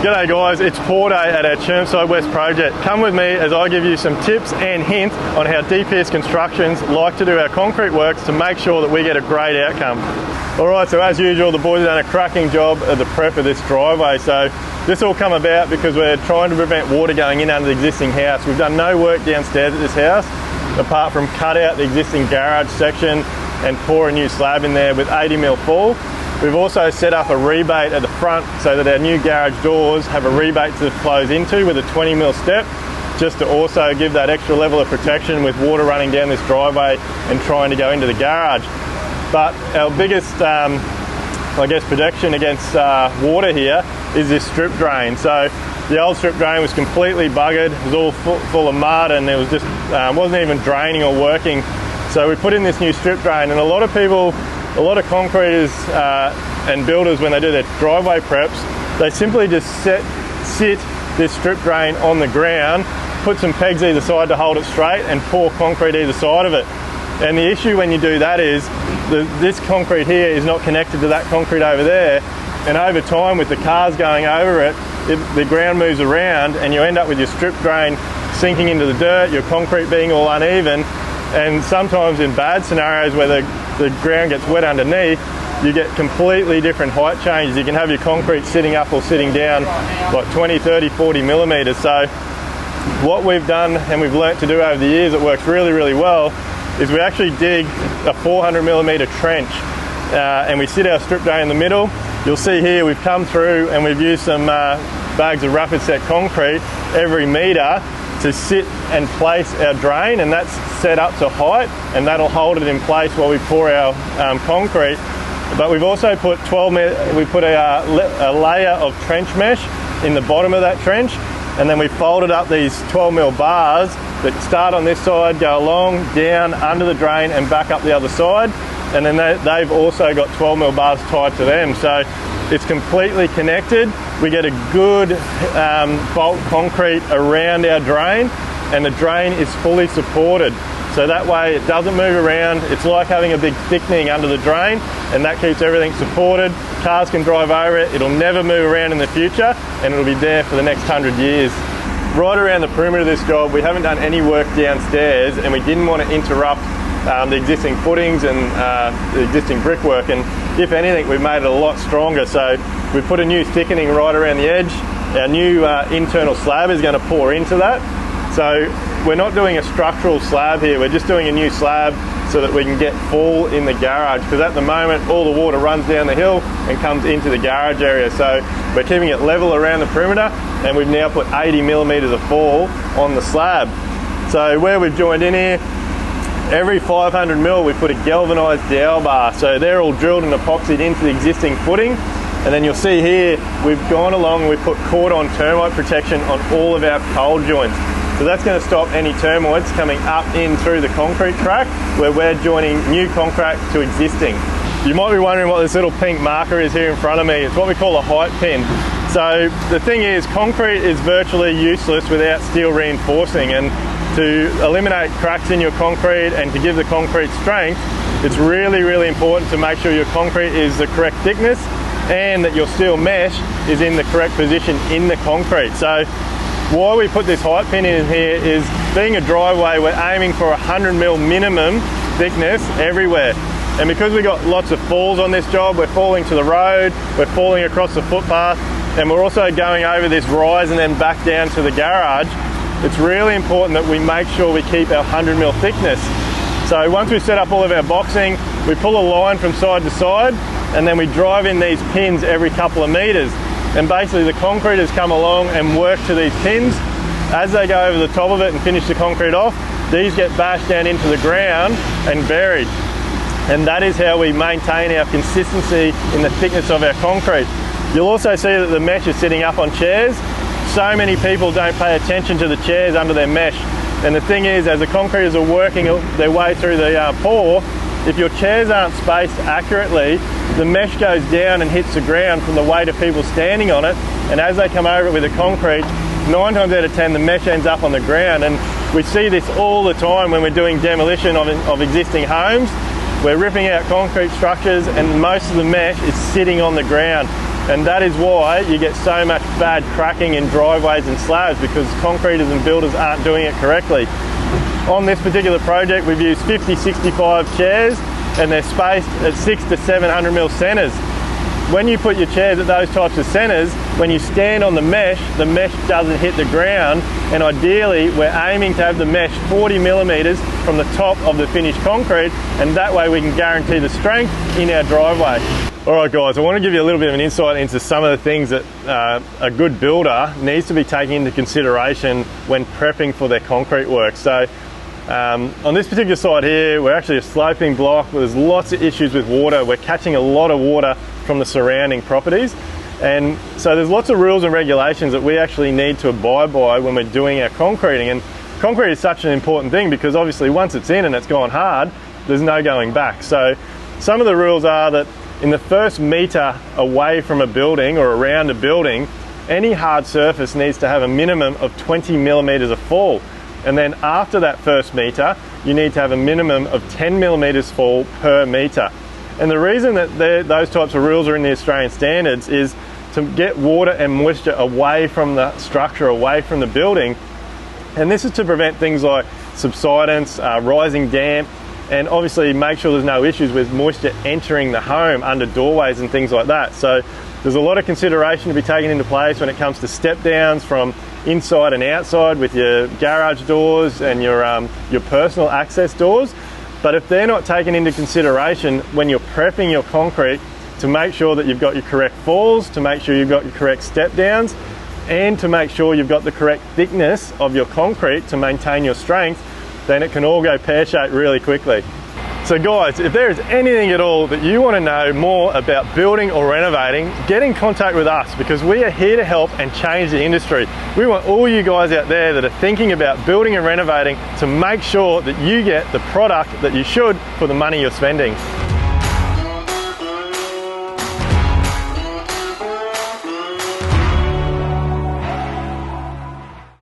G'day guys, it's Pour Day at our Chermside West project. Come with me as I give you some tips and hints on how DPS Constructions like to do our concrete works to make sure that we get a great outcome. Alright, so as usual the boys have done a cracking job of the prep of this driveway. So this all come about because we're trying to prevent water going in under the existing house. We've done no work downstairs at this house apart from cut out the existing garage section and pour a new slab in there with 80mm fall. We've also set up a rebate at the front so that our new garage doors have a rebate to close into with a 20mm step, just to also give that extra level of protection with water running down this driveway and trying to go into the garage. But our biggest, protection against water here is this strip drain. So the old strip drain was completely buggered, it was all full of mud, and it was just wasn't even draining or working. So we put in this new strip drain, and a lot of concreters and builders, when they do their driveway preps, they simply just sit this strip drain on the ground, put some pegs either side to hold it straight, and pour concrete either side of it. And the issue when you do that is this concrete here is not connected to that concrete over there, and over time with the cars going over it, the ground moves around and you end up with your strip drain sinking into the dirt, your concrete being all uneven, and sometimes in bad scenarios where the ground gets wet underneath, you get completely different height changes. You can have your concrete sitting up or sitting down like 20, 30, 40 millimetres. So what we've done and we've learnt to do over the years that works really, really well is we actually dig a 400mm trench and we sit our strip drain in the middle. You'll see here we've come through and we've used some bags of rapid set concrete every metre to sit and place our drain, and that's set up to height, and that'll hold it in place while we pour our concrete. But we've also put a layer of trench mesh in the bottom of that trench, and then we folded up these 12mm bars that start on this side, go along, down, under the drain and back up the other side, and then they've also got 12mm bars tied to them. So it's completely connected. We get a good bulk concrete around our drain, and the drain is fully supported. So that way it doesn't move around. It's like having a big thickening under the drain, and that keeps everything supported. Cars can drive over it. It'll never move around in the future, and it'll be there for the next 100 years. Right around the perimeter of this job, we haven't done any work downstairs, and we didn't want to interrupt the existing footings and the existing brickwork, and if anything we've made it a lot stronger. So we put a new thickening right around the edge. Our new internal slab is going to pour into that. So we're not doing a structural slab here, we're just doing a new slab so that we can get full in the garage, because at the moment all the water runs down the hill and comes into the garage area. So we're keeping it level around the perimeter, and we've now put 80mm of fall on the slab. So where we've joined in here, every 500mm we put a galvanised dowel bar. So they're all drilled and epoxied into the existing footing. And then you'll see here, we've gone along and we've put cordon termite protection on all of our cold joints. So that's going to stop any termites coming up in through the concrete crack where we're joining new concrete to existing. You might be wondering what this little pink marker is here in front of me. It's what we call a height pin. So the thing is, concrete is virtually useless without steel reinforcing, and to eliminate cracks in your concrete and to give the concrete strength, it's really, really important to make sure your concrete is the correct thickness and that your steel mesh is in the correct position in the concrete. So why we put this height pin in here is, being a driveway, we're aiming for 100mm minimum thickness everywhere. And because we got lots of falls on this job, we're falling to the road, we're falling across the footpath, and we're also going over this rise and then back down to the garage. It's really important that we make sure we keep our 100mm thickness. So once we set up all of our boxing, we pull a line from side to side, and then we drive in these pins every couple of metres. And basically the concreters come along and work to these pins. As they go over the top of it and finish the concrete off, these get bashed down into the ground and buried. And that is how we maintain our consistency in the thickness of our concrete. You'll also see that the mesh is sitting up on chairs. So many people don't pay attention to the chairs under their mesh. And the thing is, as the concreters are working their way through the pour, if your chairs aren't spaced accurately, the mesh goes down and hits the ground from the weight of people standing on it, and as they come over it with the concrete, 9 times out of 10 the mesh ends up on the ground. And we see this all the time when we're doing demolition of existing homes. We're ripping out concrete structures and most of the mesh is sitting on the ground. And that is why you get so much bad cracking in driveways and slabs, because concreters and builders aren't doing it correctly. On this particular project, we've used 50-65 chairs, and they're spaced at 600 to 700 mil centres. When you put your chairs at those types of centres, when you stand on the mesh doesn't hit the ground, and ideally we're aiming to have the mesh 40 millimetres from the top of the finished concrete, and that way we can guarantee the strength in our driveway. Alright guys, I want to give you a little bit of an insight into some of the things that a good builder needs to be taking into consideration when prepping for their concrete work. So on this particular site here, we're actually a sloping block. There's lots of issues with water. We're catching a lot of water from the surrounding properties, and so there's lots of rules and regulations that we actually need to abide by when we're doing our concreting. And concrete is such an important thing because obviously once it's in and it's gone hard, there's no going back. So some of the rules are that in the first metre away from a building or around a building, any hard surface needs to have a minimum of 20 millimetres of fall. And then after that first metre, you need to have a minimum of 10 millimetres fall per metre. And the reason that those types of rules are in the Australian standards is to get water and moisture away from the structure, away from the building. And this is to prevent things like subsidence, rising damp, and obviously make sure there's no issues with moisture entering the home under doorways and things like that. So there's a lot of consideration to be taken into place when it comes to step downs from inside and outside with your garage doors and your personal access doors. But if they're not taken into consideration when you're prepping your concrete, to make sure that you've got your correct falls, to make sure you've got your correct step downs, and to make sure you've got the correct thickness of your concrete to maintain your strength, then it can all go pear-shaped really quickly. So guys, if there is anything at all that you want to know more about building or renovating, get in contact with us, because we are here to help and change the industry. We want all you guys out there that are thinking about building and renovating to make sure that you get the product that you should for the money you're spending.